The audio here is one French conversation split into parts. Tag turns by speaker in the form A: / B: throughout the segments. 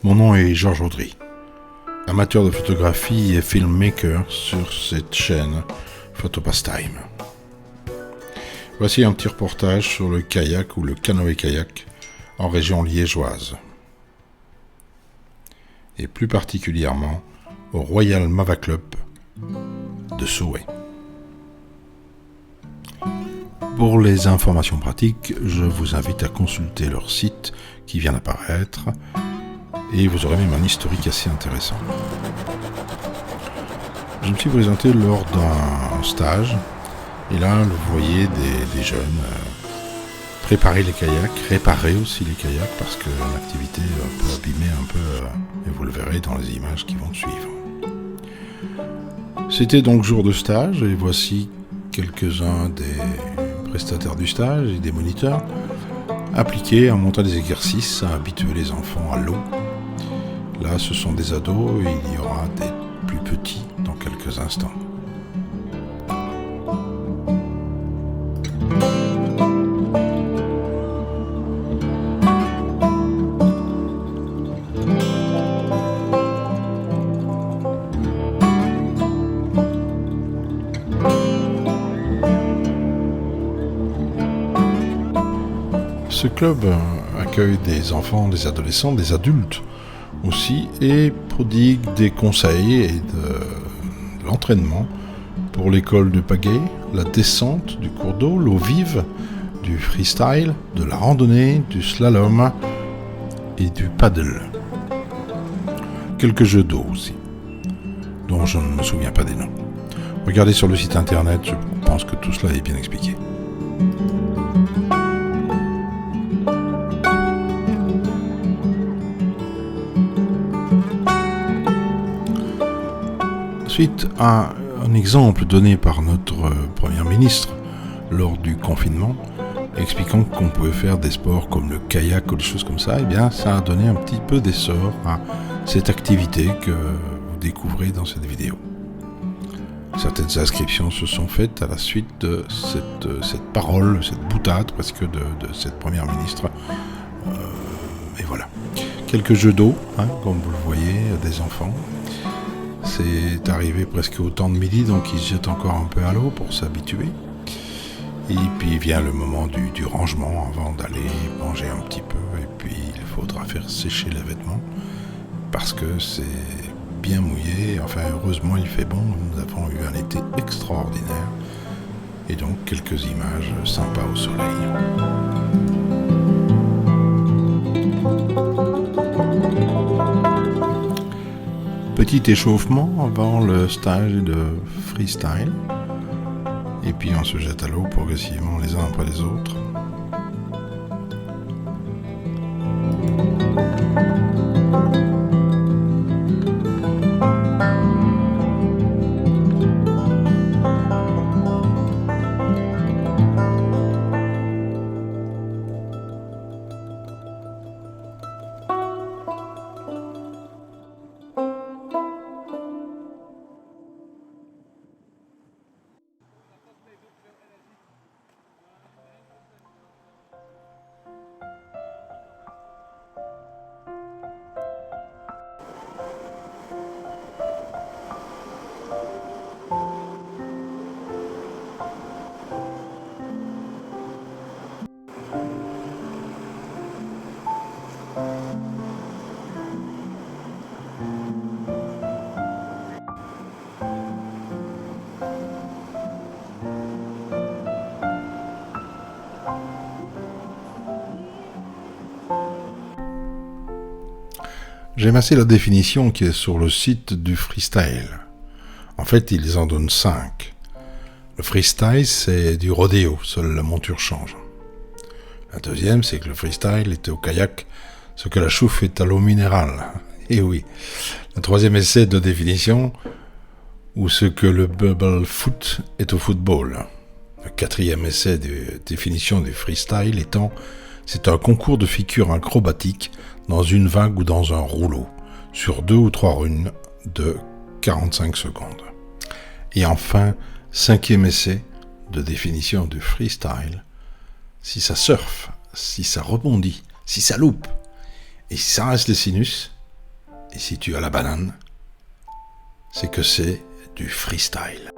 A: Mon nom est Georges Audry, amateur de photographie et filmmaker sur cette chaîne Photopastime. Voici un petit reportage sur le kayak ou le canoë-kayak en région liégeoise. Et plus particulièrement au Royal Mava Club de Souhait. Pour les informations pratiques, je vous invite à consulter leur site qui vient d'apparaître et vous aurez même un historique assez intéressant. Je me suis présenté lors d'un stage et là, vous voyez des jeunes préparer les kayaks, réparer aussi les kayaks parce que l'activité peut abîmer un peu et vous le verrez dans les images qui vont suivre. C'était donc jour de stage et voici quelques-uns des prestataires du stage et des moniteurs appliqués à monter des exercices, à habituer les enfants à l'eau. Là, ce sont des ados et il y aura des plus petits dans quelques instants. Ce club accueille des enfants, des adolescents, des adultes aussi et prodigue des conseils et de l'entraînement pour l'école de pagaie, la descente du cours d'eau, l'eau vive, du freestyle, de la randonnée, du slalom et du paddle. Quelques jeux d'eau aussi, dont je ne me souviens pas des noms. Regardez sur le site internet, je pense que tout cela est bien expliqué. Suite à un exemple donné par notre Premier ministre lors du confinement, expliquant qu'on pouvait faire des sports comme le kayak ou des choses comme ça, eh bien ça a donné un petit peu d'essor à cette activité que vous découvrez dans cette vidéo. Certaines inscriptions se sont faites à la suite de cette parole, cette boutade presque de cette Première ministre. Et voilà. Quelques jeux d'eau, comme vous le voyez, des enfants. C'est arrivé presque au temps de midi, donc ils se jettent encore un peu à l'eau pour s'habituer. Et puis vient le moment du rangement avant d'aller manger un petit peu. Et puis il faudra faire sécher les vêtements parce que c'est bien mouillé. Enfin, heureusement, il fait bon. Nous avons eu un été extraordinaire. Et donc quelques images sympas au soleil. Petit échauffement avant le stage de freestyle. Et puis on se jette à l'eau progressivement les uns après les autres. J'aime assez la définition qui est sur le site du freestyle. En fait, ils en donnent 5. Le freestyle, c'est du rodéo, seule la monture change. La deuxième, c'est que le freestyle était au kayak, ce que la chouffe est à l'eau minérale. Et oui. Le troisième essai de définition, ou ce que le bubble foot est au football. Le quatrième essai de définition du freestyle étant, c'est un concours de figures acrobatiques dans une vague ou dans un rouleau, sur 2 ou 3 runs de 45 secondes. Et enfin, 5e essai de définition du freestyle, si ça surfe, si ça rebondit, si ça loupe, et si ça reste les sinus, Et si tu as la banane, c'est que c'est du freestyle.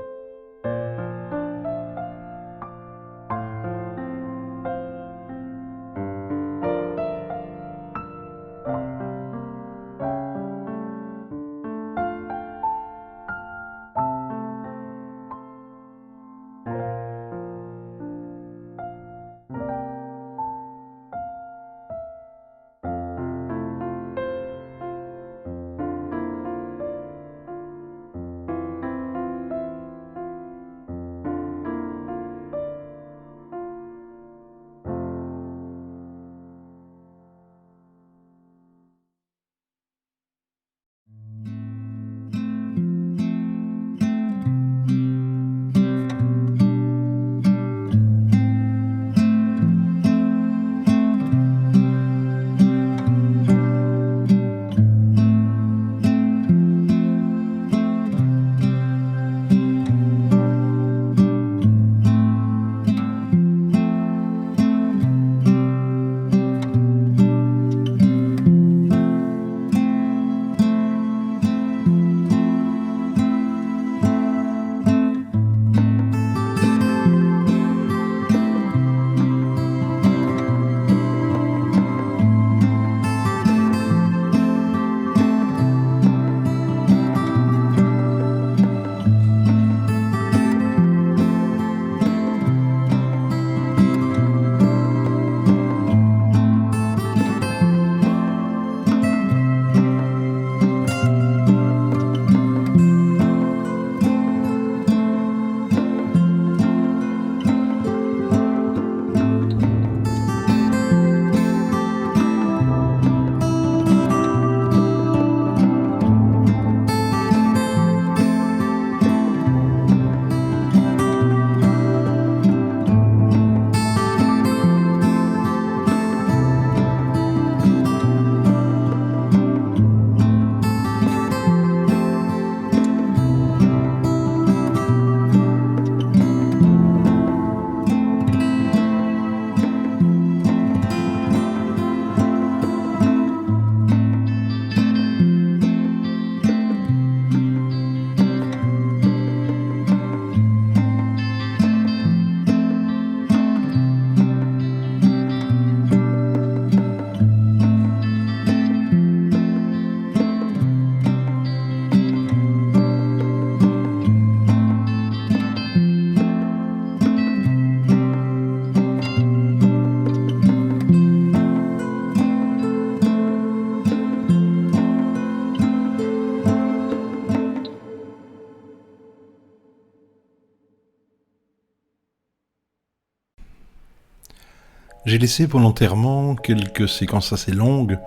A: J'ai laissé volontairement quelques séquences assez longues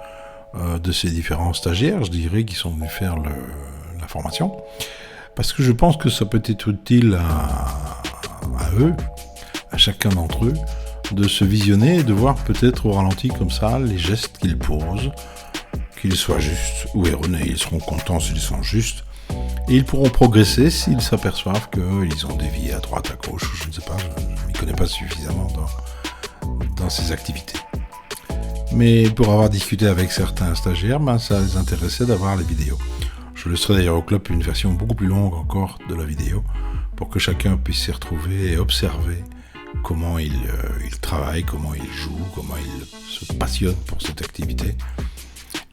A: de ces différents stagiaires, je dirais, qui sont venus faire la formation, parce que je pense que ça peut être utile à eux, à chacun d'entre eux, de se visionner et de voir peut-être au ralenti comme ça les gestes qu'ils posent, qu'ils soient justes ou erronés. Ils seront contents s'ils sont justes, et ils pourront progresser s'ils s'aperçoivent qu'ils ont dévié à droite, à gauche, je ne sais pas, je ne m'y connais pas suffisamment dans ces activités. Mais pour avoir discuté avec certains stagiaires, ça les intéressait d'avoir les vidéos. Je laisserai d'ailleurs au club une version beaucoup plus longue encore de la vidéo, pour que chacun puisse s'y retrouver et observer comment il travaille, comment il joue, comment il se passionne pour cette activité,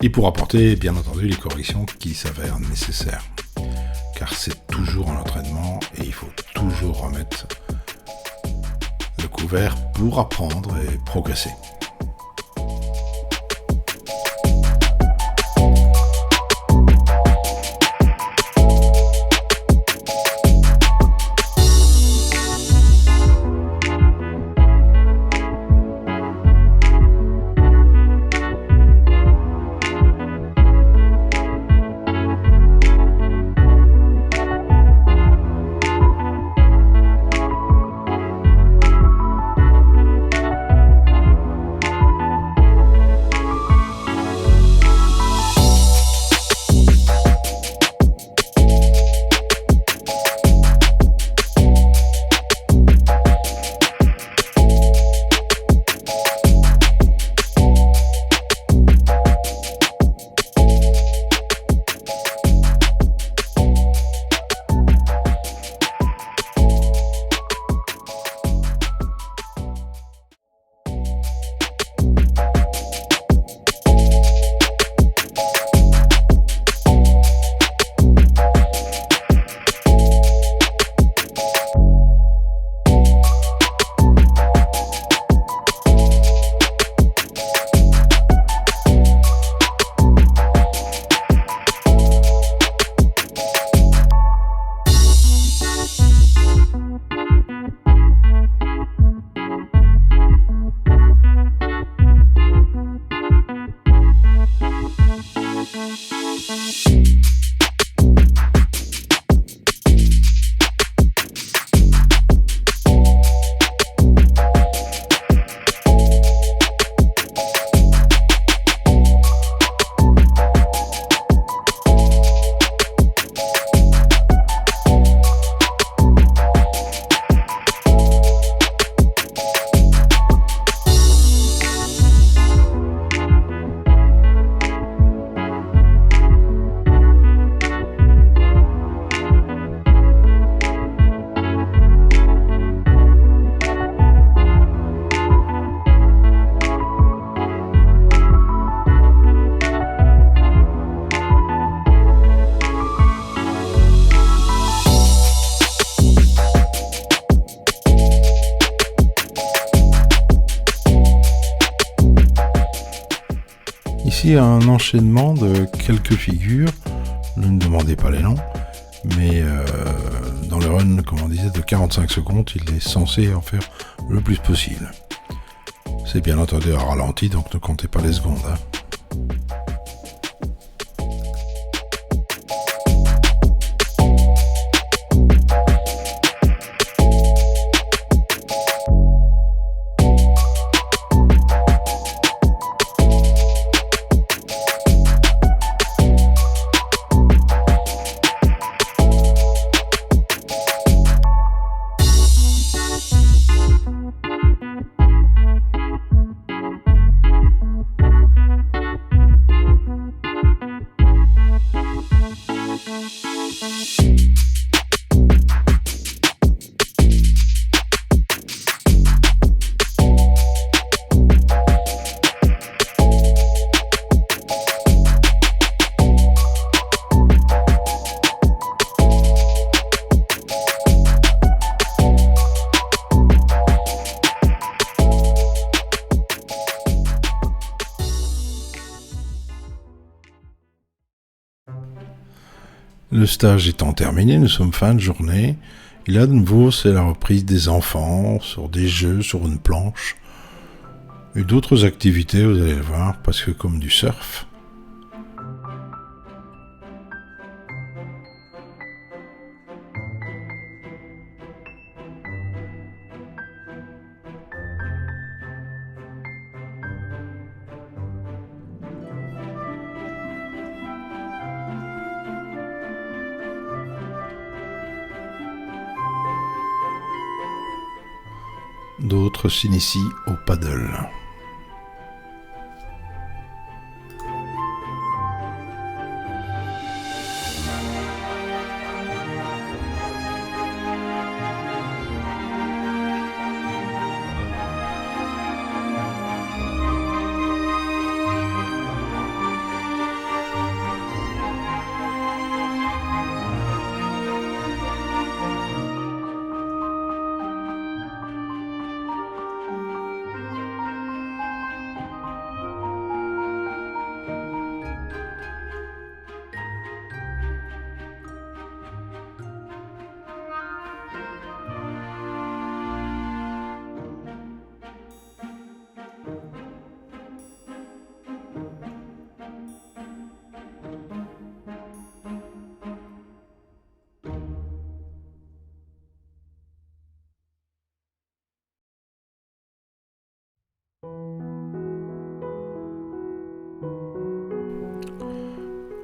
A: et pour apporter bien entendu les corrections qui s'avèrent nécessaires. Car c'est toujours un entraînement et il faut toujours remettre le couvert pour apprendre et progresser. ici un enchaînement de quelques figures, ne me demandez pas les noms, mais dans le run, comme on disait, de 45 secondes, il est censé en faire le plus possible. C'est bien entendu à ralenti, donc ne comptez pas les secondes. Le stage étant terminé, nous sommes fin de journée. Et là, de nouveau, c'est la reprise des enfants sur des jeux, sur une planche. Et d'autres activités, vous allez le voir, parce que comme du surf. D'autres s'initient au paddle.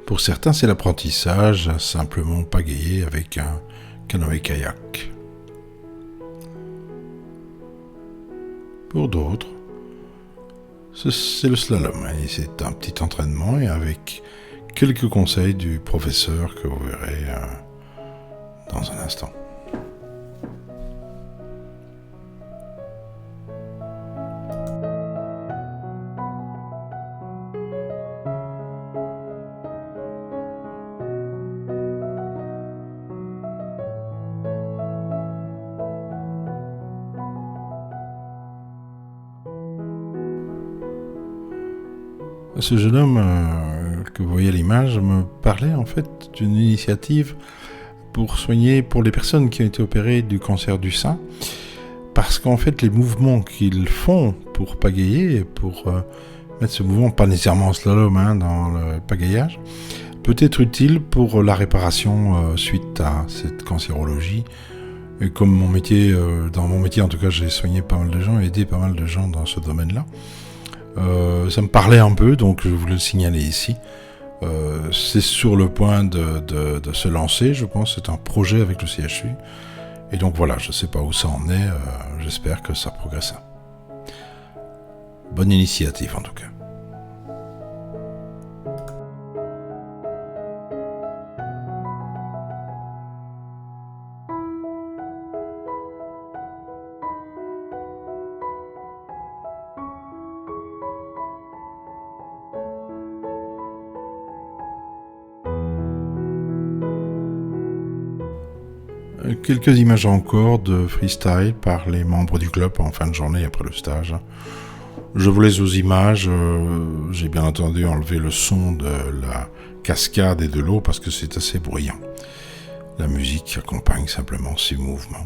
A: Pour certains, c'est l'apprentissage à simplement pagayer avec un canoë-kayak. Pour d'autres, c'est le slalom. Et c'est un petit entraînement et avec quelques conseils du professeur que vous verrez dans un instant. Ce jeune homme que vous voyez à l'image me parlait en fait d'une initiative pour soigner pour les personnes qui ont été opérées du cancer du sein, parce qu'en fait les mouvements qu'ils font pour pagayer, pour mettre ce mouvement, pas nécessairement en slalom dans le pagayage, peut être utile pour la réparation suite à cette cancérologie. Et comme mon métier, dans mon métier en tout cas, j'ai soigné pas mal de gens et aidé pas mal de gens dans ce domaine-là. Ça me parlait un peu, donc je voulais le signaler ici. C'est sur le point de se lancer, je pense. C'est un projet avec le CHU. Et donc voilà, je ne sais pas où ça en est. J'espère que ça progresse. Bonne initiative en tout cas. Quelques images encore de freestyle par les membres du club en fin de journée après le stage. Je vous laisse aux images. J'ai bien entendu enlevé le son de la cascade et de l'eau parce que c'est assez bruyant. La musique accompagne simplement ces mouvements.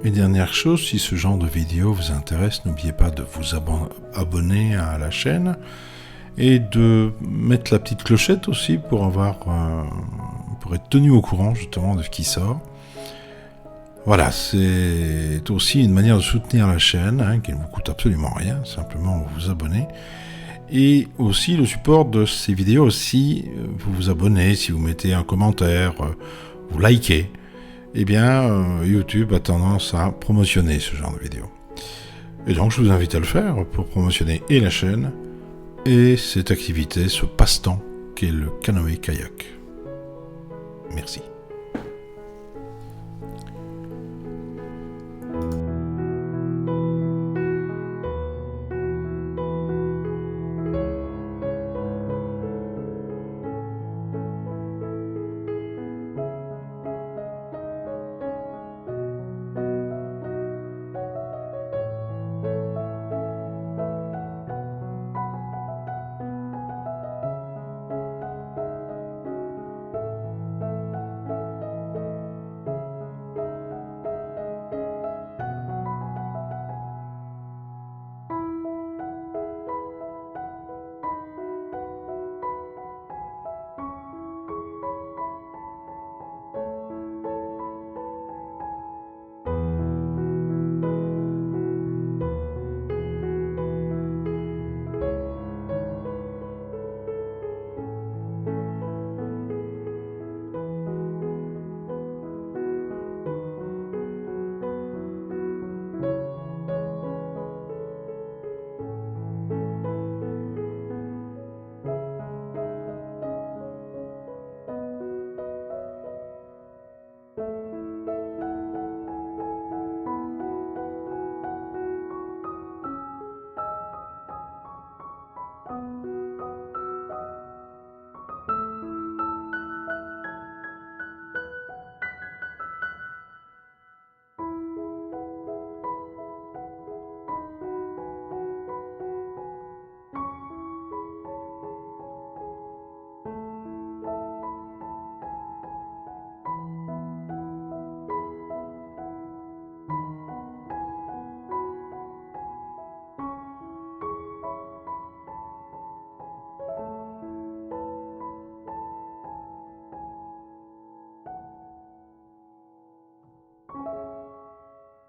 A: Une dernière chose, si ce genre de vidéo vous intéresse, n'oubliez pas de vous abonner à la chaîne et de mettre la petite clochette aussi pour être tenu au courant justement de ce qui sort. Voilà, c'est aussi une manière de soutenir la chaîne, qui ne vous coûte absolument rien, simplement vous abonner. Et aussi le support de ces vidéos, si vous vous abonnez, si vous mettez un commentaire, vous likez, eh bien YouTube a tendance à promotionner ce genre de vidéos. Et donc je vous invite à le faire pour promotionner et la chaîne et cette activité, ce passe-temps qu'est le canoë-kayak. Merci.